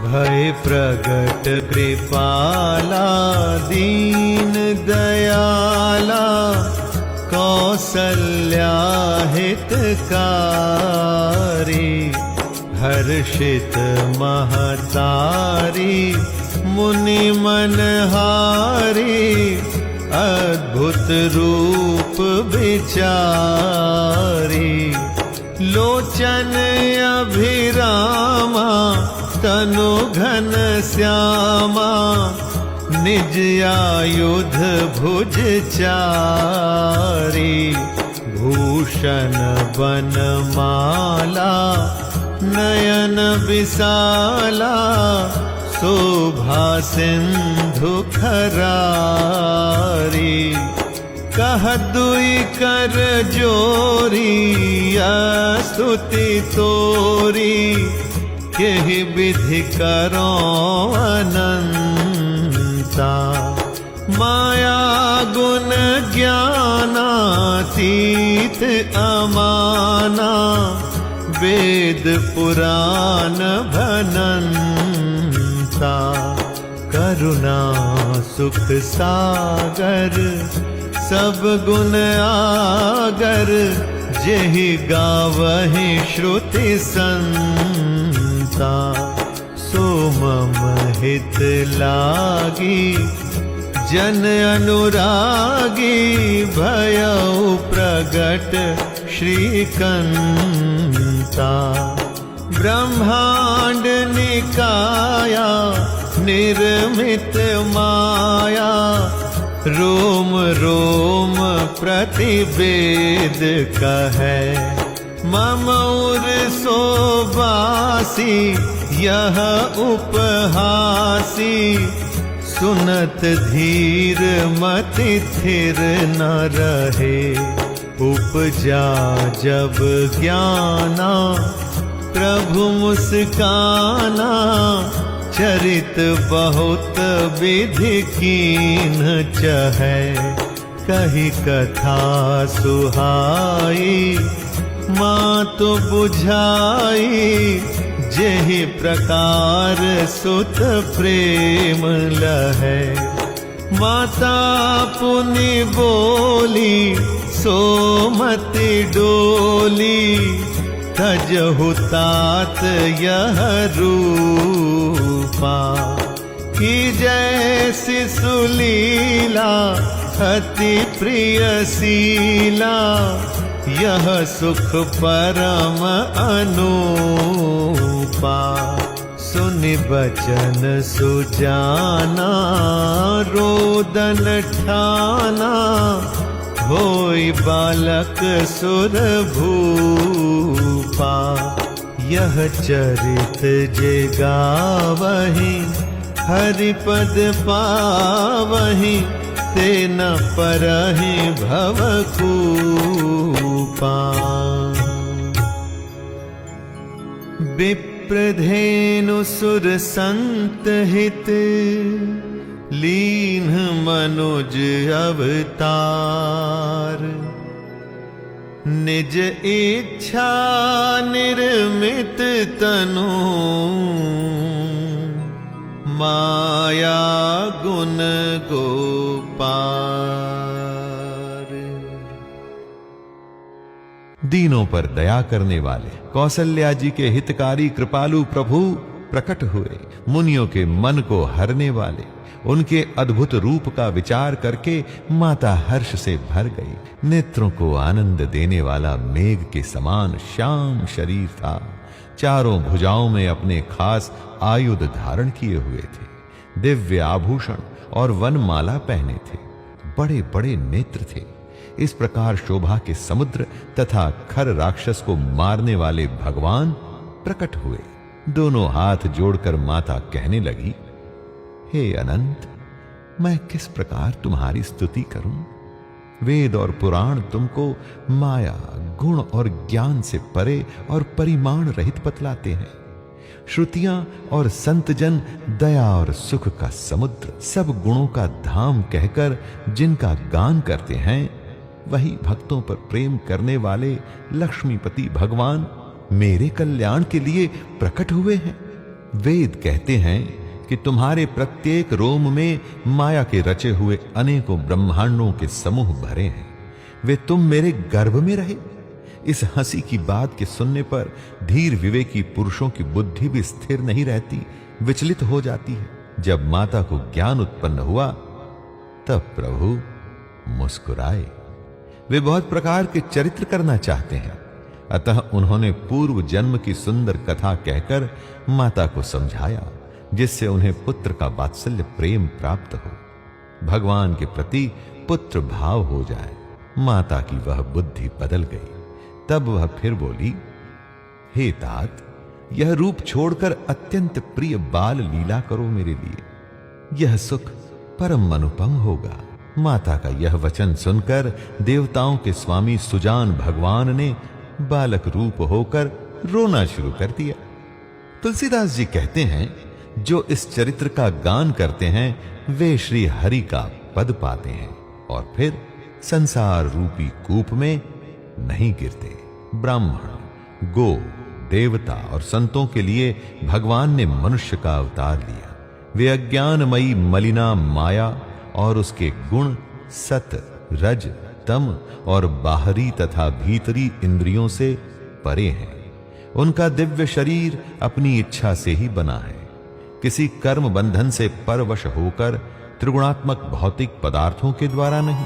भय प्रगट कृपाला दीन दयाला, कौसल्या हितकारी, हर्षित महतारी मुनि मनहारी, अद्भुत रूप विचारी। लोचन अभिरामा तनु घन श्यामा, निज आयुध भुज चारी। भूषण बनमाला नयन विशाला, शोभा सिंधु खरारी। कह दुई कर जोरी स्तुति तोरी, केहि विधि करो अनंता। माया गुण ज्ञानातीत अमाना, वेद पुराण भनंता। करुणा सुख सागर सब गुण आगर, जेहि गावहि श्रुति संता। सो मम हित लागी जन अनुरागी, भयउ प्रगट श्रीकंता। ब्रह्मांड निकाया निर्मित माया, रोम रोम प्रतिवेद कहे। मम उर सोबासी यह उपहासी, सुनत धीर मति थिर न रहे। उपजा जब ज्ञाना प्रभु मुस्काना, चरित बहुत विधि कीन चहै। कही कथा सुहाई मातु बुझाई, जेहि प्रकार सुत प्रेम लहै। माता पुनि बोली सोमति डोली, तजहु तात यह रूपा। की जैसी सुलीला अति प्रिय शीला, यह सुख परम अनूपा। सुनि बचन सुजाना रोदन ठाना, होई बालक सुर भूपा। यह चरित जे गावहि, हरिपद पावहि, ते न परहि भवकूपा। विप्रधेनु सुर संत हित, लीन मनुज अवतार। निज इच्छा निर्मित तनु, माया गुण गोपार। दीनों पर दया करने वाले कौसल्या जी के हितकारी कृपालु प्रभु प्रकट हुए। मुनियों के मन को हरने वाले उनके अद्भुत रूप का विचार करके माता हर्ष से भर गई। नेत्रों को आनंद देने वाला मेघ के समान श्याम शरीर था। चारों भुजाओं में अपने खास आयुध धारण किए हुए थे। दिव्य आभूषण और वनमाला पहने थे। बड़े बड़े नेत्र थे। इस प्रकार शोभा के समुद्र तथा खर राक्षस को मारने वाले भगवान प्रकट हुए। दोनों हाथ जोड़कर माता कहने लगी, हे अनंत, मैं किस प्रकार तुम्हारी स्तुति करूं? वेद और पुराण तुमको माया, गुण और ज्ञान से परे और परिमाण रहित बतलाते हैं। श्रुतियां और संतजन दया और सुख का समुद्र, सब गुणों का धाम कहकर जिनका गान करते हैं, वही भक्तों पर प्रेम करने वाले लक्ष्मीपति भगवान मेरे कल्याण के लिए प्रकट हुए हैं। वेद कहते हैं कि तुम्हारे प्रत्येक रोम में माया के रचे हुए अनेकों ब्रह्मांडों के समूह भरे हैं। वे तुम मेरे गर्भ में रहे। इस हंसी की बात के सुनने पर धीर विवेकी पुरुषों की बुद्धि भी स्थिर नहीं रहती, विचलित हो जाती है। जब माता को ज्ञान उत्पन्न हुआ तब प्रभु मुस्कुराए। वे बहुत प्रकार के चरित्र करना चाहते हैं, अतः उन्होंने पूर्व जन्म की सुंदर कथा कहकर माता को समझाया, जिससे उन्हें पुत्र का वात्सल्य प्रेम प्राप्त हो, भगवान के प्रति पुत्र भाव हो जाए। माता की वह बुद्धि बदल गई। तब वह फिर बोली, हे तात, यह रूप छोड़कर अत्यंत प्रिय बाल लीला करो मेरे लिए, यह सुख परम अनुपम होगा। माता का यह वचन सुनकर देवताओं के स्वामी सुजान भगवान ने बालक रूप होकर रोना शुरू कर दिया। तुलसीदास जी कहते हैं, जो इस चरित्र का गान करते हैं वे श्री हरि का पद पाते हैं और फिर संसार रूपी कूप में नहीं गिरते। ब्राह्मण, गो, देवता और संतों के लिए भगवान ने मनुष्य का अवतार लिया। वे अज्ञानमयी मलिना माया और उसके गुण सत, रज, तम और बाहरी तथा भीतरी इंद्रियों से परे हैं। उनका दिव्य शरीर अपनी इच्छा से ही बना है, किसी कर्म बंधन से परवश होकर त्रिगुणात्मक भौतिक पदार्थों के द्वारा नहीं।